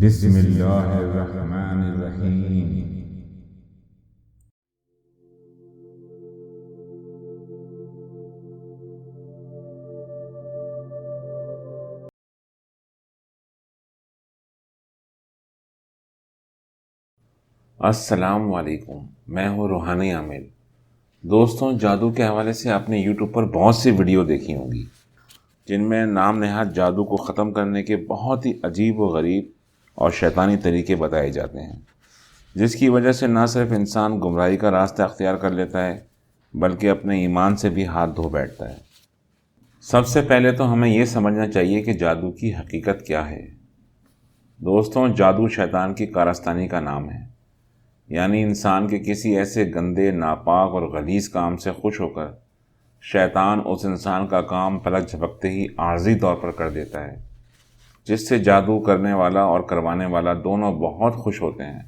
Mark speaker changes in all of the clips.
Speaker 1: بسم اللہ الرحمن الرحیم۔
Speaker 2: السلام علیکم، میں ہوں روحانی عامل۔ دوستوں، جادو کے حوالے سے آپ نے یوٹیوب پر بہت سی ویڈیو دیکھی ہوں گی جن میں نام نہاد جادو کو ختم کرنے کے بہت ہی عجیب و غریب اور شیطانی طریقے بتائے جاتے ہیں، جس کی وجہ سے نہ صرف انسان گمراہی کا راستہ اختیار کر لیتا ہے بلکہ اپنے ایمان سے بھی ہاتھ دھو بیٹھتا ہے۔ سب سے پہلے تو ہمیں یہ سمجھنا چاہیے کہ جادو کی حقیقت کیا ہے۔ دوستوں، جادو شیطان کی کارستانی کا نام ہے، یعنی انسان کے کسی ایسے گندے، ناپاک اور غلیظ کام سے خوش ہو کر شیطان اس انسان کا کام پلک جھپکتے ہی عارضی طور پر کر دیتا ہے، جس سے جادو کرنے والا اور کروانے والا دونوں بہت خوش ہوتے ہیں،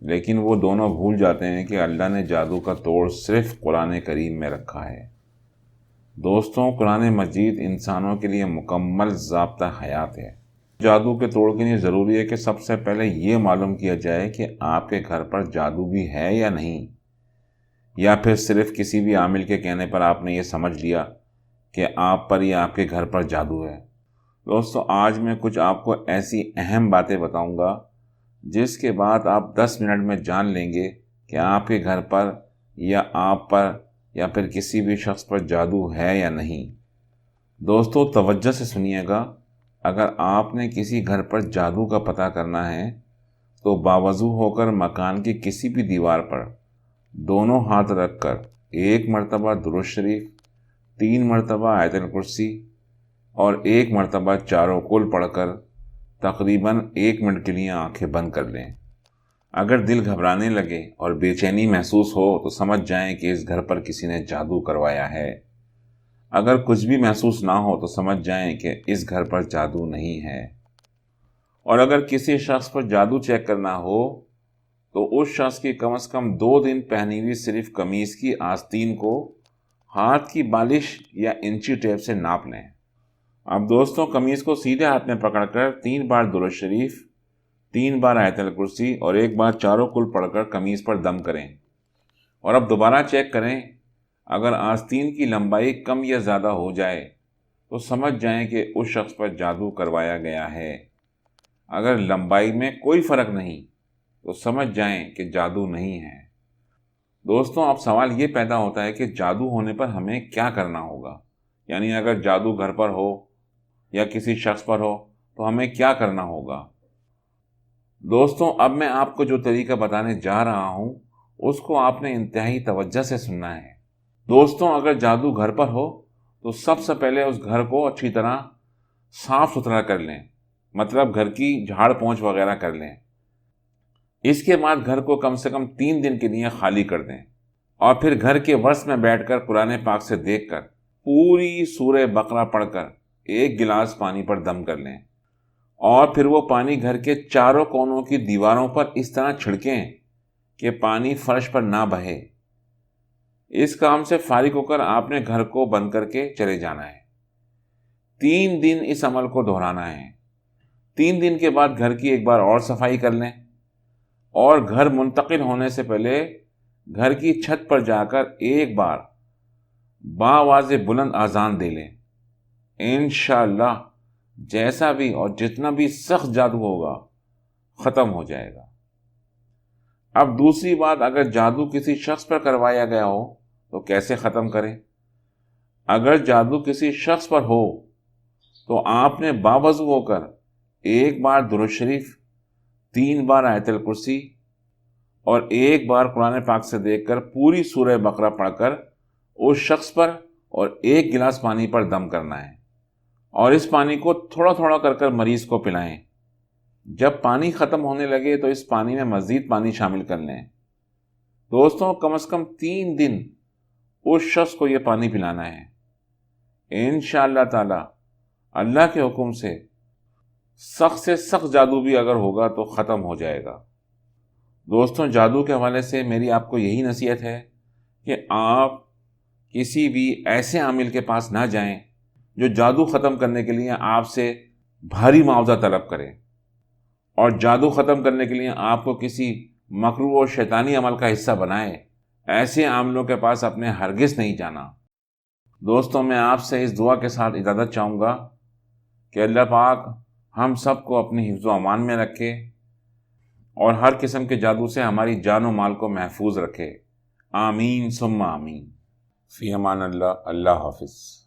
Speaker 2: لیکن وہ دونوں بھول جاتے ہیں کہ اللہ نے جادو کا توڑ صرف قرآن کریم میں رکھا ہے۔ دوستوں، قرآن مجید انسانوں کے لیے مکمل ضابطہ حیات ہے۔ جادو کے توڑ کے لیے ضروری ہے کہ سب سے پہلے یہ معلوم کیا جائے کہ آپ کے گھر پر جادو بھی ہے یا نہیں، یا پھر صرف کسی بھی عامل کے کہنے پر آپ نے یہ سمجھ لیا کہ آپ پر یا آپ کے گھر پر جادو ہے۔ دوستو، آج میں کچھ آپ کو ایسی اہم باتیں بتاؤں گا جس کے بعد آپ 10 منٹ میں جان لیں گے کہ آپ کے گھر پر یا آپ پر یا پھر کسی بھی شخص پر جادو ہے یا نہیں۔ دوستو، توجہ سے سنیے گا۔ اگر آپ نے کسی گھر پر جادو کا پتہ کرنا ہے تو باوضو ہو کر مکان کی کسی بھی دیوار پر دونوں ہاتھ رکھ کر 1 مرتبہ درود شریف، 3 مرتبہ آیت الکرسی اور 1 مرتبہ چاروں کل پڑھ کر تقریباً 1 منٹ کے لیے آنکھیں بند کر لیں۔ اگر دل گھبرانے لگے اور بے چینی محسوس ہو تو سمجھ جائیں کہ اس گھر پر کسی نے جادو کروایا ہے۔ اگر کچھ بھی محسوس نہ ہو تو سمجھ جائیں کہ اس گھر پر جادو نہیں ہے۔ اور اگر کسی شخص پر جادو چیک کرنا ہو تو اس شخص کی کم از کم 2 دن پہنی ہوئی صرف قمیض کی آستین کو ہاتھ کی بالش یا انچی ٹیپ سے ناپ لیں۔ اب دوستوں، قمیض کو سیدھے ہاتھ میں پکڑ کر 3 بار درود شریف، 3 بار آیت الکرسی اور 1 بار چاروں کل پڑھ کر قمیض پر دم کریں، اور اب دوبارہ چیک کریں۔ اگر آستین کی لمبائی کم یا زیادہ ہو جائے تو سمجھ جائیں کہ اس شخص پر جادو کروایا گیا ہے۔ اگر لمبائی میں کوئی فرق نہیں تو سمجھ جائیں کہ جادو نہیں ہے۔ دوستوں، اب سوال یہ پیدا ہوتا ہے کہ جادو ہونے پر ہمیں کیا کرنا ہوگا، یعنی اگر جادو گھر پر ہو یا کسی شخص پر ہو تو ہمیں کیا کرنا ہوگا۔ دوستوں، اب میں آپ کو جو طریقہ بتانے جا رہا ہوں اس کو آپ نے انتہائی توجہ سے سننا ہے۔ دوستوں، اگر جادو گھر پر ہو تو سب سے پہلے اس گھر کو اچھی طرح صاف ستھرا کر لیں، مطلب گھر کی جھاڑ پونچھ وغیرہ کر لیں۔ اس کے بعد گھر کو کم سے کم 3 دن کے لیے خالی کر دیں، اور پھر گھر کے ورس میں بیٹھ کر قرآن پاک سے دیکھ کر پوری سورہ بقرہ پڑھ کر 1 گلاس پانی پر دم کر لیں، اور پھر وہ پانی گھر کے چاروں کونوں کی دیواروں پر اس طرح چھڑکیں کہ پانی فرش پر نہ بہے۔ اس کام سے فارغ ہو کر آپ نے گھر کو بند کر کے چلے جانا ہے۔ 3 دن اس عمل کو دہرانا ہے۔ 3 دن کے بعد گھر کی ایک بار اور صفائی کر لیں، اور گھر منتقل ہونے سے پہلے گھر کی چھت پر جا کر ایک بار باآواز بلند اذان دے لیں۔ انشاءاللہ جیسا بھی اور جتنا بھی سخت جادو ہوگا ختم ہو جائے گا۔ اب دوسری بات، اگر جادو کسی شخص پر کروایا گیا ہو تو کیسے ختم کریں۔ اگر جادو کسی شخص پر ہو تو آپ نے باوضو ہو کر 1 بار درود شریف، 3 بار آیت الکرسی اور 1 بار قرآن پاک سے دیکھ کر پوری سورہ بقرہ پڑھ کر اس شخص پر اور 1 گلاس پانی پر دم کرنا ہے، اور اس پانی کو تھوڑا تھوڑا کر کر مریض کو پلائیں۔ جب پانی ختم ہونے لگے تو اس پانی میں مزید پانی شامل کر لیں۔ دوستوں، کم از کم 3 دن اس شخص کو یہ پانی پلانا ہے۔ انشاءاللہ تعالی اللہ کے حکم سے سخت جادو بھی اگر ہوگا تو ختم ہو جائے گا۔ دوستوں، جادو کے حوالے سے میری آپ کو یہی نصیحت ہے کہ آپ کسی بھی ایسے عامل کے پاس نہ جائیں جو جادو ختم کرنے کے لیے آپ سے بھاری معاوضہ طلب کرے، اور جادو ختم کرنے کے لیے آپ کو کسی مکروہ اور شیطانی عمل کا حصہ بنائے، ایسے عاملوں کے پاس اپنے ہرگز نہیں جانا۔ دوستوں، میں آپ سے اس دعا کے ساتھ اجازت چاہوں گا کہ اللہ پاک ہم سب کو اپنی حفظ و امان میں رکھے اور ہر قسم کے جادو سے ہماری جان و مال کو محفوظ رکھے۔ آمین ثم آمین۔ فی امان اللہ۔ اللہ حافظ۔